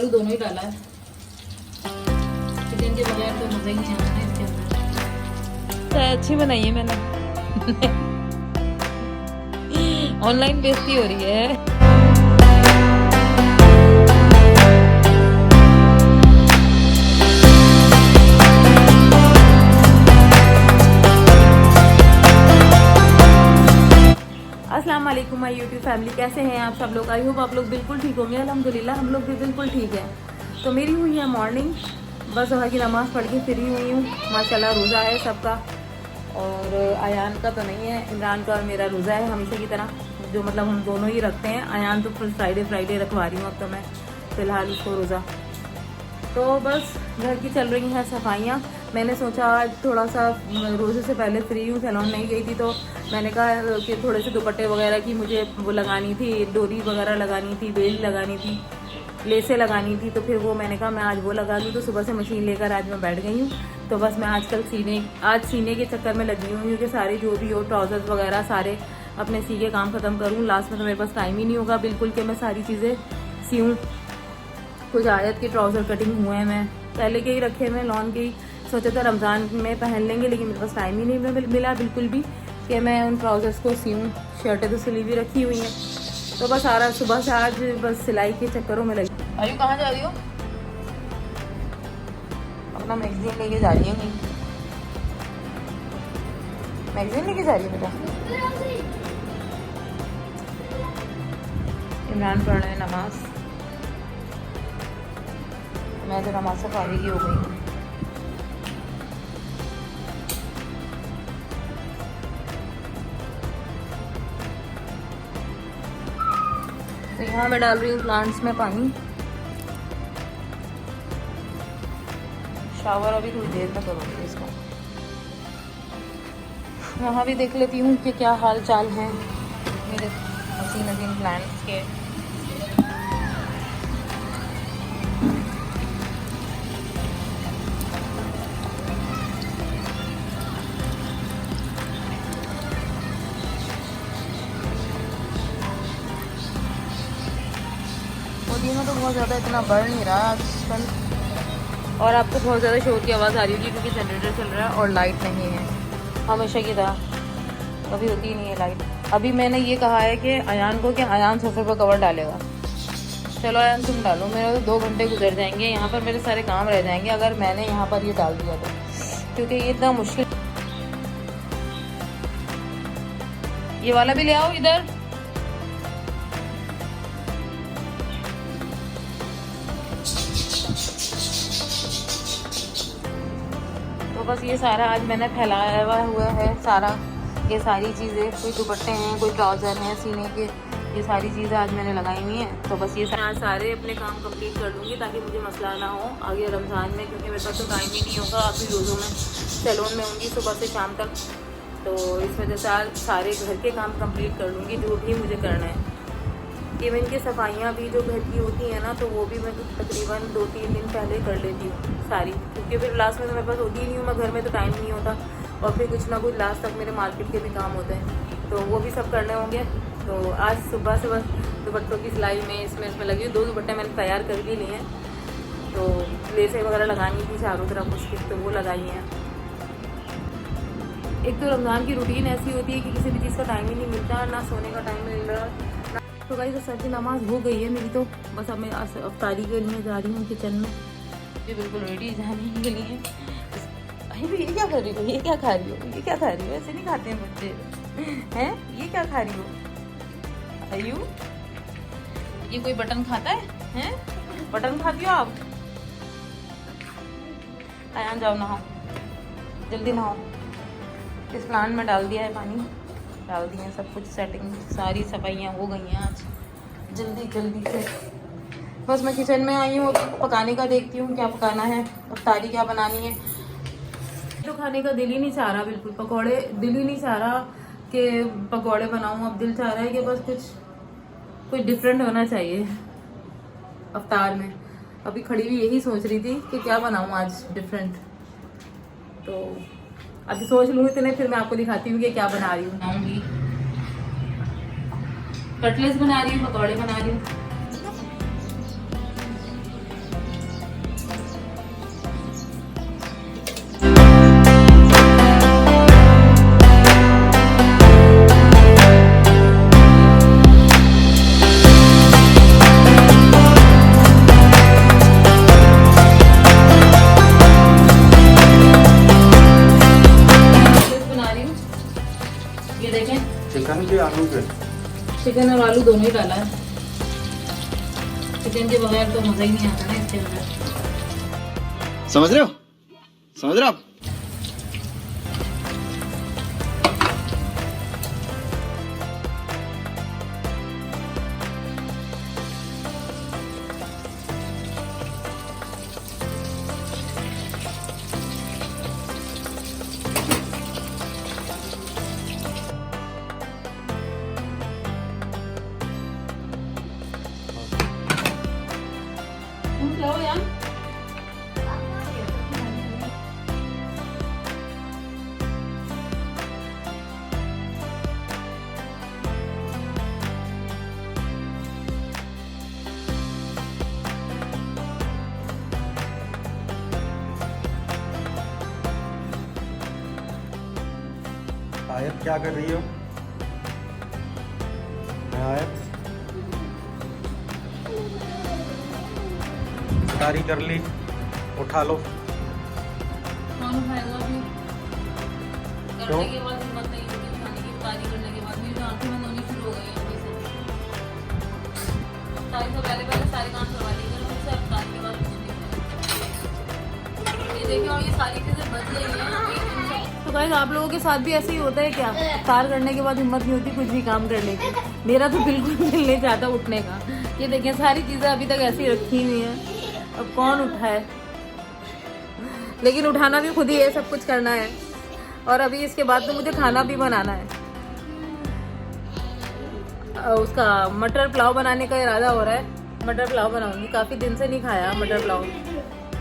आलू दोनों ही डाला है। चिकन के बगैर तो मज़ा ही नहीं आता है इसके अंदर। चाय अच्छी बनाई है मैंने। ऑनलाइन बेइज्जती हो रही है। अस्सलाम वालेकुम माय यूट्यूब फैमिली, कैसे हैं आप सब लोग? आई होप आप लोग बिल्कुल ठीक होंगे। अल्हम्दुलिल्लाह हम लोग भी बिल्कुल ठीक है। तो मेरी हुई है मॉर्निंग, बस वहाँ की नमाज़ पढ़ के फ्री हुई हूँ। माशाल्लाह रोज़ा है सबका, और अयान का तो नहीं है, इमरान का और मेरा रोज़ा है हमेशा की तरह, जो मतलब हम दोनों ही रखते हैं। अयान तो फिर फ्राइडे रखवा रही हूँ अब तो मैं फ़िलहाल उसको रोज़ा। तो बस घर की चल रही हैं सफाइयाँ। मैंने सोचा आज थोड़ा सा रोज़े से पहले फ्री हूँ, सैलून नहीं गई थी, तो मैंने कहा कि थोड़े से दुपट्टे वगैरह की मुझे वो लगानी थी, डोरी वगैरह लगानी थी, बेल लगानी थी, लेसें लगानी थी। तो फिर वो मैंने कहा मैं आज वो लगा लूँ। तो सुबह से मशीन लेकर आज मैं बैठ गई हूँ। तो बस मैं आजकल आज सीने के चक्कर में लगी हूँ, क्योंकि सारे जो भी हो ट्राउज़र्स वगैरह सारे अपने सी के काम ख़त्म करूँ। लास्ट में तो मेरे पास टाइम ही नहीं होगा बिल्कुल कि मैं सारी चीज़ें सीऊँ। कुछ आयत के ट्राउज़र कटिंग हुए हैं, मैं पहले के ही रखे हुए लॉन के ही, सोचा था रमज़ान में पहन लेंगे, लेकिन मेरे पास टाइम ही नहीं मिला बिल्कुल भी कि मैं उन ट्राउज़र्स को सीऊँ। शर्टें तो सिली भी रखी हुई हैं। तो बस सारा सुबह से आज बस सिलाई के चक्करों में लगी। आयु कहाँ जा रही हो? अपना मैगजीन लेके जा रही है कहीं। मैगजीन लेके जा रही है बेटा? इमरान पढ़ रहे हैं नमाज, मैं तो नमाज से फारिग ही हो गई हूँ। तो यहाँ मैं डाल रही हूँ प्लांट्स में पानी। शावर अभी थोड़ी देर में करूँगी इसको। वहाँ भी देख लेती हूँ कि क्या हाल चाल है मेरे हसीन प्लांट्स के। पुदीना तो बहुत ज़्यादा इतना बढ़ नहीं रहा आजकल, और आपको बहुत ज़्यादा शोर की आवाज़ आ रही होगी क्योंकि जनरेटर चल रहा है और लाइट नहीं है हमेशा की तरह, कभी होती ही नहीं है लाइट। अभी मैंने ये कहा है कि अयान को कि अयान सोफे पर कवर डालेगा। चलो अयान तुम डालो, मेरे तो 2 घंटे गुजर जाएंगे, यहाँ पर मेरे सारे काम रह जाएंगे अगर मैंने यहाँ पर ये डाल दिया तो, क्योंकि ये इतना मुश्किल। ये वाला भी ले आओ इधर। तो बस ये सारा आज मैंने फैलाया हुआ है सारा, ये सारी चीज़ें, कोई दुपट्टे हैं, कोई ट्राउज़र हैं सीने के, ये सारी चीज़ें आज मैंने लगाई हुई हैं। तो बस ये आज सारे अपने काम कंप्लीट कर दूँगी ताकि मुझे मसला ना हो आगे रमज़ान में, क्योंकि मेरे पास तो टाइम ही नहीं होगा। आखिरी रोज़ों में सैलून में होंगी सुबह से शाम तक, तो इस वजह से आज सारे घर के काम कंप्लीट कर लूँगी जो भी मुझे करना है। इवन की सफाइयाँ भी जो घर की होती हैं ना, तो वो भी मैं तकरीबन 2-3 दिन पहले कर लेती हूँ सारी, क्योंकि फिर लास्ट में तो मेरे पास होती ही नहीं हूँ मैं घर में, तो टाइम नहीं होता, और फिर कुछ ना कुछ लास्ट तक मेरे मार्केट के भी काम होते हैं, तो वो भी सब करने होंगे। तो आज सुबह से बस दुपट्टों की सिलाई में इसमें लगी हूँ। 2 दुपट्टे मैंने तैयार कर भी लिए हैं, तो लेसें वगैरह लगानी थी चारों तरफ उसकी, तो वो लगाई हैं। एक तो रमज़ान की रूटीन ऐसी होती है कि किसी भी चीज़ का टाइम ही नहीं मिलता, ना सोने का टाइम मिल रहा। तो गाइस सर की नमाज़ हो गई है मेरी, तो बस अब मैं अफ्तारी के लिए जा रही हूँ किचन में। ये बिल्कुल रेडी जाने के लिए। अरे ये क्या कर रही हो? ये क्या खा रही हो? ये क्या खा रही हो? ऐसे नहीं खाते हैं बच्चे हैं। ये क्या खा रही हो आयु? ये कोई बटन खाता है? हैं? बटन खाती हो आप? आयान जाओ नहाओ, जल्दी नहाओ। इस प्लांट में डाल दिया है पानी, डाल दिए हैं सब कुछ, सेटिंग सारी सफाइयाँ हो गई हैं आज जल्दी से। बस मैं किचन में आई हूँ, पकाने का देखती हूँ क्या पकाना है, अफ्तारी क्या बनानी है। तो खाने का दिल ही नहीं चाह रहा बिल्कुल, पकौड़े दिल ही नहीं चाह रहा कि पकौड़े बनाऊँ। अब दिल चाह रहा है कि बस कुछ डिफरेंट होना चाहिए अफ्तार में। अभी खड़ी हुई यही सोच रही थी कि क्या बनाऊँ आज डिफरेंट, तो अभी सोच लूँ इतने, फिर मैं आपको दिखाती हूँ कि क्या बना रही हूँ। बनाऊंगी कटलेट्स बना रही हूँ, पकौड़े बना रही हूँ। चिकन और आलू दोनों ही डाला है। चिकन के बगैर तो मज़ा ही नहीं आता ना इसके बगैर। समझ रहे हो? समझ रहे हो आप? आयत क्या कर रही हो? आयत तारी कर ली, उठा लो। कौन उठाएगा अभी? करने के बाद हिम्मत नहीं होगी, खाने की तारी करने के बाद मेरी आंखें बंद होनी शुरू हो गई हैं अभी से। तारी तो पहले सारे काम करवा ली थी मुझसे, अब तारी के बाद कुछ नहीं। ये देखिए, और ये सारी चीज़ें बच गई हैं। तो गाइस, आप लोगों के साथ भी ऐसे ही होता है क्या? इफ्तार करने के बाद हिम्मत नहीं होती कुछ भी काम करने की। मेरा तो बिल्कुल दिल नहीं चाहता उठने का। ये देखिए, सारी चीज़ें अभी तक ऐसी रखी हुई हैं, अब कौन उठाए? लेकिन उठाना भी खुद ही है, सब कुछ करना है। और अभी इसके बाद तो मुझे खाना भी बनाना है। उसका मटर पुलाव बनाने का इरादा हो रहा है। मटर पुलाव बनाऊंगी, काफ़ी दिन से नहीं खाया मटर पुलाव,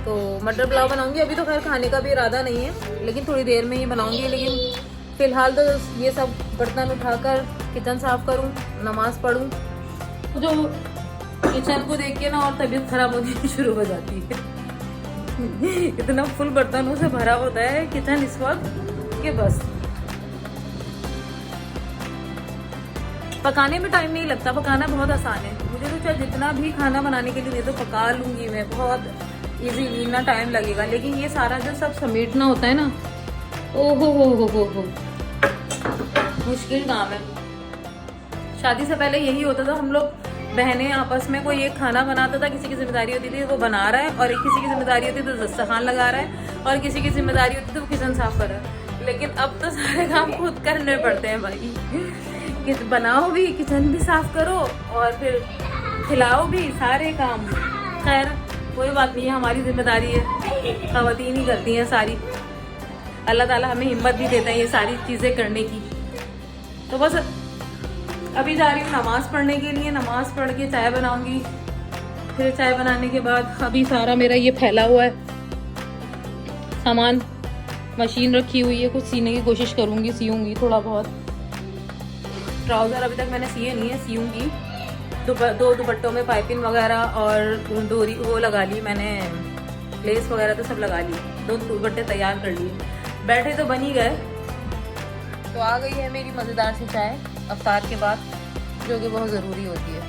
तो मटर पुलाव बनाऊंगी। अभी तो खैर खाने का भी इरादा नहीं है, लेकिन थोड़ी देर में ही बनाऊंगी। लेकिन फ़िलहाल तो ये सब बर्तन उठाकर किचन साफ़ करूं, नमाज़ पढ़ूं। जो किचन को देख के ना और तबीयत ख़राब होनी शुरू हो जाती है। इतना फुल बर्तनों से भरा होता है किचन इस वक्त कि बस पकाने में टाइम नहीं लगता। पकाना बहुत आसान है। मुझे तो चाहे जितना भी खाना बनाने के लिए दे दो पका लूँगी मैं, बहुत इजीली, ना टाइम लगेगा। लेकिन ये सारा जो सब समेटना होता है ना, ओहो हो मुश्किल काम है। शादी से पहले यही होता था, हम लोग बहनें आपस में कोई एक खाना बनाता था, किसी की जिम्मेदारी होती थी वो बना रहा है, और किसी की जिम्मेदारी होती थी तो दस्तरखान लगा रहा है, और किसी की जिम्मेदारी होती थी वो किचन साफ कर रहा है। लेकिन अब तो सारे काम खुद करने पड़ते हैं भाई। कि बनाओ भी, किचन भी साफ करो, और फिर खिलाओ भी, सारे काम। खैर कोई बात नहीं है, हमारी जिम्मेदारी है, ख़वातीन ही करती हैं सारी। अल्लाह ताला हमें हिम्मत भी देता है ये सारी चीज़ें करने की। तो बस अभी जा रही हूँ नमाज़ पढ़ने के लिए। नमाज़ पढ़ के चाय बनाऊंगी। फिर चाय बनाने के बाद अभी सारा मेरा ये फैला हुआ है सामान, मशीन रखी हुई है, कुछ सीने की कोशिश करूँगी, सीऊँगी थोड़ा बहुत। ट्राउज़र अभी तक मैंने सिए नहीं है, सीऊँगी। दो दुपट्टों में पाइपिंग वगैरह और डोरी वो लगा ली मैंने, लेस वगैरह तो सब लगा ली। 2 दुपट्टे तैयार कर लिए, बैठे तो बन ही गए। तो आ गई है मेरी मज़ेदार सी चाय अफ्तार के बाद, जो कि बहुत ज़रूरी होती है,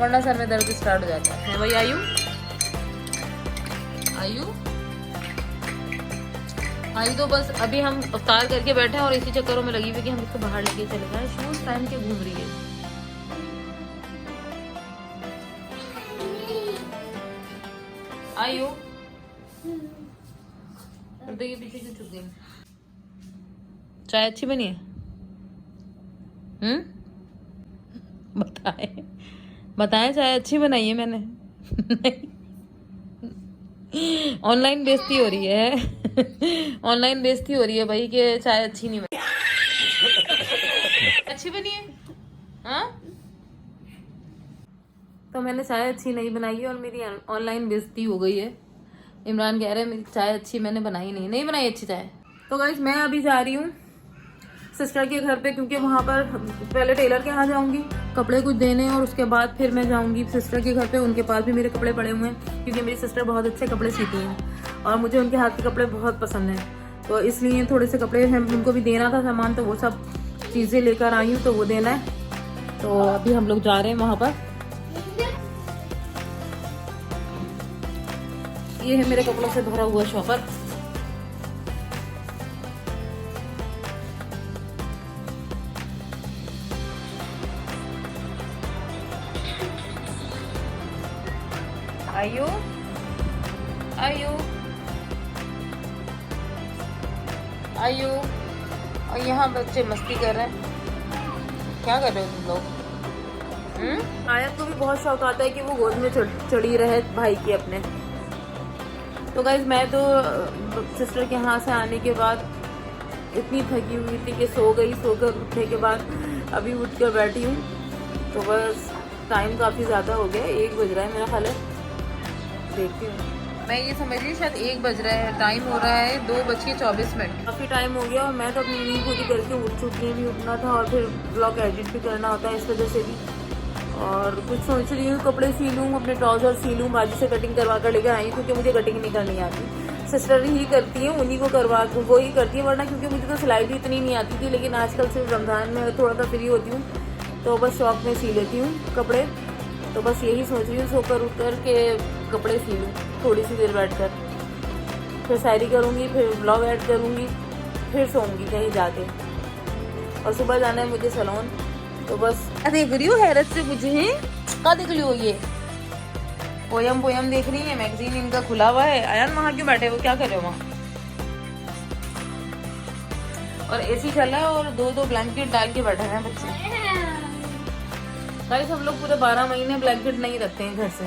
वरना सर में दर्द स्टार्ट हो जाता है। भाई आयु तो बस अभी हम अफ्तार करके बैठे हैं और इसी चक्करों में लगी हुई कि हम इसको बाहर लेके चले जाएं। शूज़ पहन के घूम रही है। आयु देखिए पीछे क्यों छुप गई। चाय अच्छी बनी है? बताएं चाय अच्छी बनाई है मैंने? ऑनलाइन बेइज्जती हो रही है। ऑनलाइन बेइज्जती हो रही है भाई कि चाय अच्छी नहीं बनी। अच्छी बनी है? हाँ, तो मैंने चाय अच्छी नहीं बनाई है और मेरी ऑनलाइन बेइज्जती हो गई है। इमरान कह रहे हैं मेरी चाय अच्छी मैंने बनाई नहीं बनाई अच्छी चाय। तो गाइस मैं अभी जा रही हूँ सिस्टर के घर पे, क्योंकि वहाँ पर पहले टेलर के यहाँ जाऊँगी कपड़े कुछ देने, और उसके बाद फिर मैं जाऊँगी सिस्टर के घर पे। उनके पास भी मेरे कपड़े पड़े हुए हैं, क्योंकि मेरी सिस्टर बहुत अच्छे कपड़े सीती हैं और मुझे उनके हाथ के कपड़े बहुत पसंद हैं। तो इसलिए थोड़े से कपड़े हैं, उनको भी देना था सामान, तो वो सब चीज़ें लेकर आई हूँ, तो वो देना है। तो अभी हम लोग जा रहे हैं वहाँ पर। ये है मेरे कपड़ों से भरा हुआ शॉपर। आयु आयु आयु। और यहाँ बच्चे मस्ती कर रहे हैं। क्या कर रहे हो तुम लोग? आयत को भी बहुत शौक आता है कि वो गोद में चढ़ी रहे भाई की अपने। तो गाइज मैं तो सिस्टर के यहाँ से आने के बाद इतनी थकी हुई थी कि सो गई। सोकर उठने के बाद अभी उठ कर बैठी हूँ। तो बस टाइम काफ़ी ज़्यादा हो गया, 1 बज रहा है मेरा ख्याल है। देखती हूँ, मैं ये समझ रही शायद 1 बज रहा है। टाइम हो रहा है 2:24। काफ़ी टाइम हो गया और मैं तो अपनी नींद पूरी करके उठ चुकी हूँ। भी उठना था और फिर ब्लॉग एडिट भी करना होता है, इस वजह से भी। और कुछ सोच रही हूँ, कपड़े सी लूँ, अपने ट्राउजर सी लूँ, बाजू से कटिंग करवा कर लेकर आई क्योंकि मुझे कटिंग नहीं करनी आती। सिस्टर ही करती है, उन्हीं को करवा वो ही करती है, वरना क्योंकि मुझे तो सिलाई भी इतनी नहीं आती थी। लेकिन आजकल सिर्फ रमज़ान में थोड़ा सा फ्री होती हूँ तो बस शौक में सी लेती हूँ कपड़े। तो बस यही सोच रही हूँ, सोकर उठ कर के कपड़े सी लूँ थोड़ी सी देर बैठ कर, फिर शायरी करूँगी, फिर ब्लॉग ऐड करूँगी, फिर सोऊंगी कहीं जाके। और सुबह जाना है मुझे सैलून। तो बस देख रही हूँ हैरत से मुझे। क्या देख रही हो? ये पोयम देख रही है, मैगजीन इनका खुला हुआ है। आयान वहाँ क्यों बैठे हो? क्या कर रहे हो वहाँ? और एसी चल रहा है और 2-2 ब्लैंकेट डाल के बैठे हैं बच्चे। गाइस हम लोग पूरे 12 महीने ब्लैंकेट नहीं रखते हैं घर से।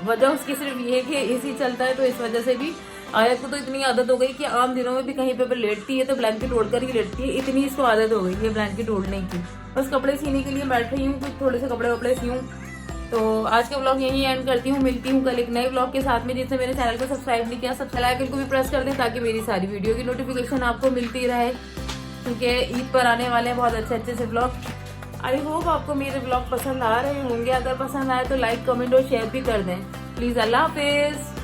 वजह उसकी सिर्फ ये है कि एसी चलता है, तो इस वजह से भी आयत को तो इतनी आदत हो गई कि आम दिनों में भी कहीं पे लेटती है तो ब्लैंकेट ओढ़ कर ही लेटती है। इतनी इसको आदत हो गई है ब्लैंकेट ओढ़ने की। बस कपड़े सीने के लिए बैठ रही हूँ, कुछ थोड़े से कपड़े वपड़े सीऊँ। तो आज का ब्लॉग यहीं एंड करती हूँ। मिलती हूँ कल एक नए ब्लॉग के साथ में। जिससे मेरे चैनल को सब्सक्राइब नहीं किया, सब्सक्राइब आइकन को भी प्रेस कर दें ताकि मेरी सारी वीडियो की नोटिफिकेशन आपको मिलती रहे, क्योंकि ईद पर आने वाले हैं बहुत अच्छे से ब्लॉग। आई होप आपको मेरे ब्लॉग पसंद आ रहे होंगे। अगर पसंद आए तो लाइक, कमेंट और शेयर भी कर दें प्लीज़। अल्लाह हाफिज़।